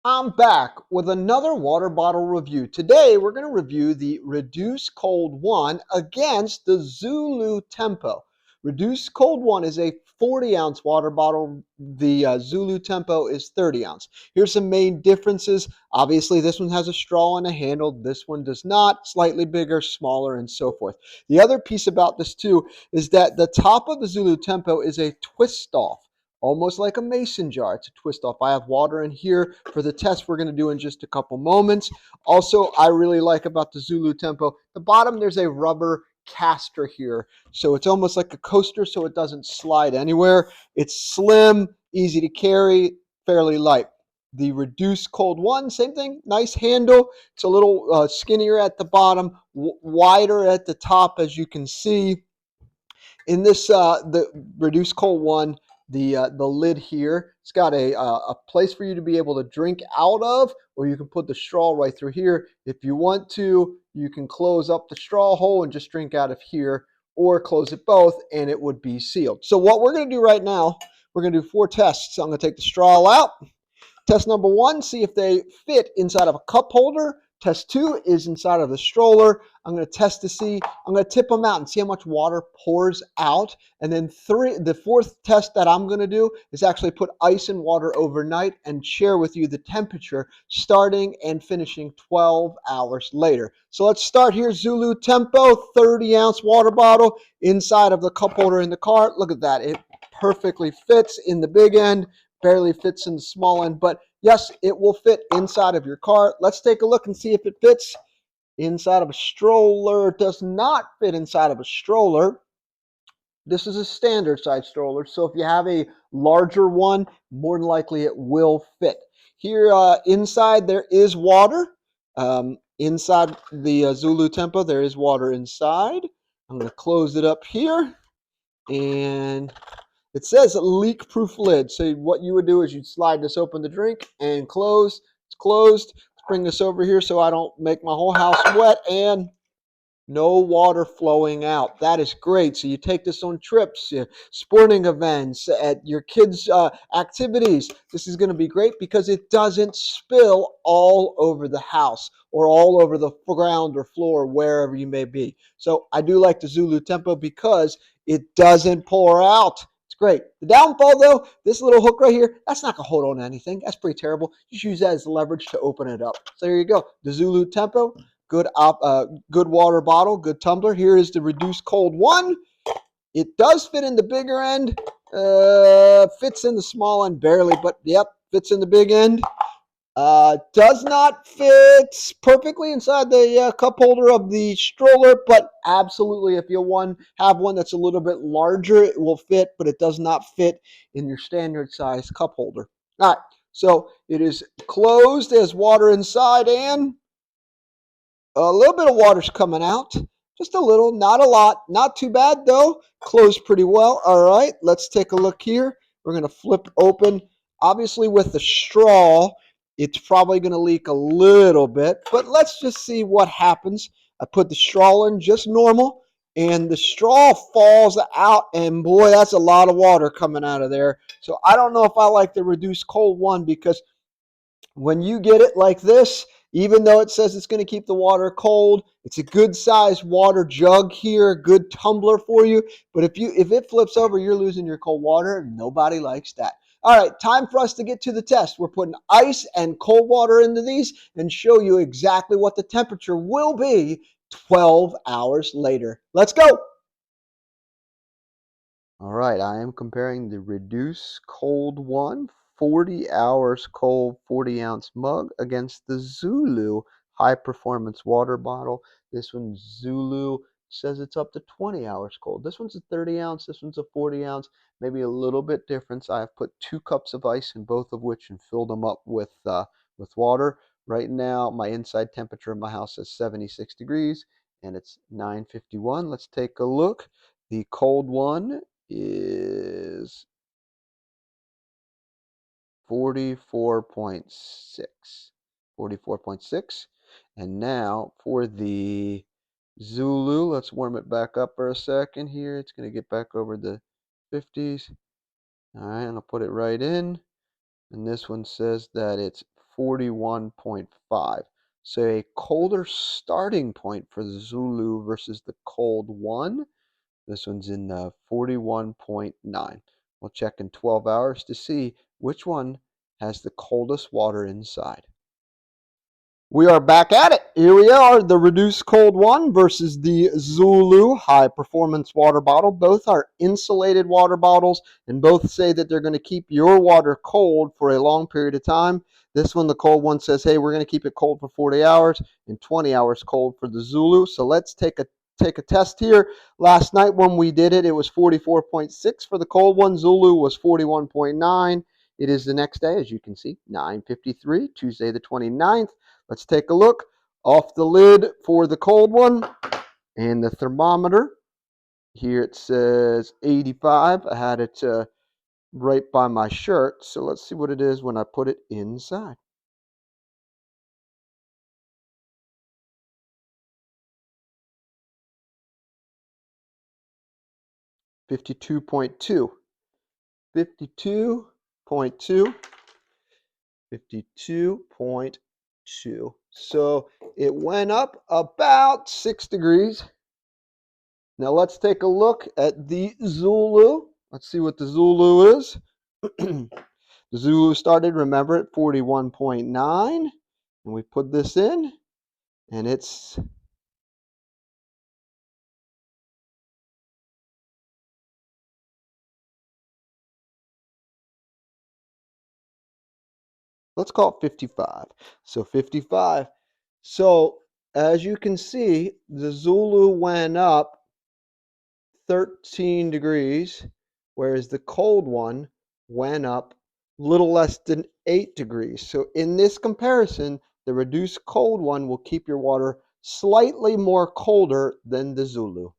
I'm back with another water bottle review. Today we're going to review the Reduce Cold1 against the Zulu Tempo. Reduce Cold1 is a 40-ounce water bottle. The Zulu Tempo is 30-ounce. Here's some main differences. Obviously, this one has a straw and a handle. This one does not. Slightly bigger, smaller, and so forth. The other piece about this too is that the top of the Zulu Tempo is a twist-off. Almost like a mason jar. It's a twist off. I have water in here for the test we're going to do in just a couple moments. Also, I really like about the Zulu Tempo, the bottom there's a rubber caster here. So it's almost like a coaster so it doesn't slide anywhere. It's slim, easy to carry, fairly light. The Reduce Cold1, same thing, nice handle. It's a little skinnier at the bottom, wider at the top as you can see. In this, the Reduce Cold1, the lid here, it's got a place for you to be able to drink out of, or you can put the straw right through here. If you want to, you can close up the straw hole and just drink out of here, or close it both and it would be sealed. So what we're going to do right now, we're going to do 4 tests. So I'm going to take the straw out. Test number 1, see if they fit inside of a cup holder. Test 2 is inside of the stroller. I'm going to test to see, I'm going to tip them out and see how much water pours out. And then the 4th test that I'm going to do is actually put ice and water overnight and share with you the temperature starting and finishing 12 hours later. So let's start here. Zulu Tempo, 30-ounce water bottle inside of the cup holder in the car. Look at that. It perfectly fits in the big end. Barely fits in the small end, but yes, it will fit inside of your car. Let's take a look and see if it fits inside of a stroller. It does not fit inside of a stroller. This is a standard size stroller, so if you have a larger one, more than likely it will fit. Here inside there is water. Inside the Zulu Tempo, there is water inside. I'm going to close it up here, and it says leak-proof lid. So what you would do is you'd slide this open the drink and close. It's closed. Let's bring this over here so I don't make my whole house wet, and no water flowing out. That is great. So you take this on trips, sporting events, at your kids' activities. This is going to be great because it doesn't spill all over the house or all over the ground or floor, wherever you may be. So I do like the Zulu Tempo because it doesn't pour out. It's great. The downfall, though, this little hook right here, that's not going to hold on to anything. That's pretty terrible. Just use that as leverage to open it up. So there you go. The Zulu Tempo. Good water bottle, good tumbler. Here is the Reduce Cold1. It does fit in the bigger end. Fits in the small end barely, but yep, fits in the big end. Does not fit perfectly inside the cup holder of the stroller, but absolutely, if you have one that's a little bit larger, it will fit, but it does not fit in your standard size cup holder. All right, so it is closed, as water inside, and a little bit of water's coming out. Just a little, not a lot. Not too bad, though. Closed pretty well. All right, let's take a look here. We're going to flip open. Obviously, with the straw, it's probably going to leak a little bit. But let's just see what happens. I put the straw in just normal, and the straw falls out. And, boy, that's a lot of water coming out of there. So I don't know if I like the Reduce Cold1 because when you get it like this, even though it says it's going to keep the water cold, it's a good sized water jug here, a good tumbler for you. But if it flips over, you're losing your cold water. Nobody likes that. All right, time for us to get to the test. We're putting ice and cold water into these and show you exactly what the temperature will be 12 hours later. Let's go. All right, I am comparing the Reduce Cold1 40 hours cold 40-ounce mug against the Zulu high performance water bottle. This one, Zulu, says it's up to 20 hours cold. This one's a 30-ounce, this one's a 40-ounce, maybe a little bit difference. I have put 2 cups of ice in both of which and filled them up with water. Right now, my inside temperature in my house is 76 degrees and it's 9:51. Let's take a look. The Cold1 is 44.6. 44.6. And now for the Zulu, let's warm it back up for a second here. It's going to get back over the 50s. All right, and I'll put it right in. And this one says that it's 41.5. So a colder starting point for the Zulu versus the Cold 1. This one's in the 41.9. We'll check in 12 hours to see which one has the coldest water inside. We are back at it. Here we are, the reduced Cold 1 versus the Zulu high performance water bottle. Both are insulated water bottles and both say that they're going to keep your water cold for a long period of time. This one, the Cold 1, says, hey, we're going to keep it cold for 40 hours and 20 hours cold for the Zulu. So let's take a test here. Last night when we did it, it was 44.6 for the Cold 1. Zulu was 41.9. It is the next day, as you can see, 9:53, Tuesday the 29th. Let's take a look. Off the lid for the Cold 1 and the thermometer. Here it says 85. I had it right by my shirt. So let's see what it is when I put it inside. $52.2. 52.2. 52.2. So it went up about 6 degrees. Now let's take a look at the Zulu. Let's see what the Zulu is. The Zulu started, remember, at 41.9. And we put this in, and it's, let's call it 55. So 55. So as you can see, the Zulu went up 13 degrees, whereas the Cold 1 went up little less than 8 degrees. So in this comparison, the reduced Cold 1 will keep your water slightly more colder than the Zulu.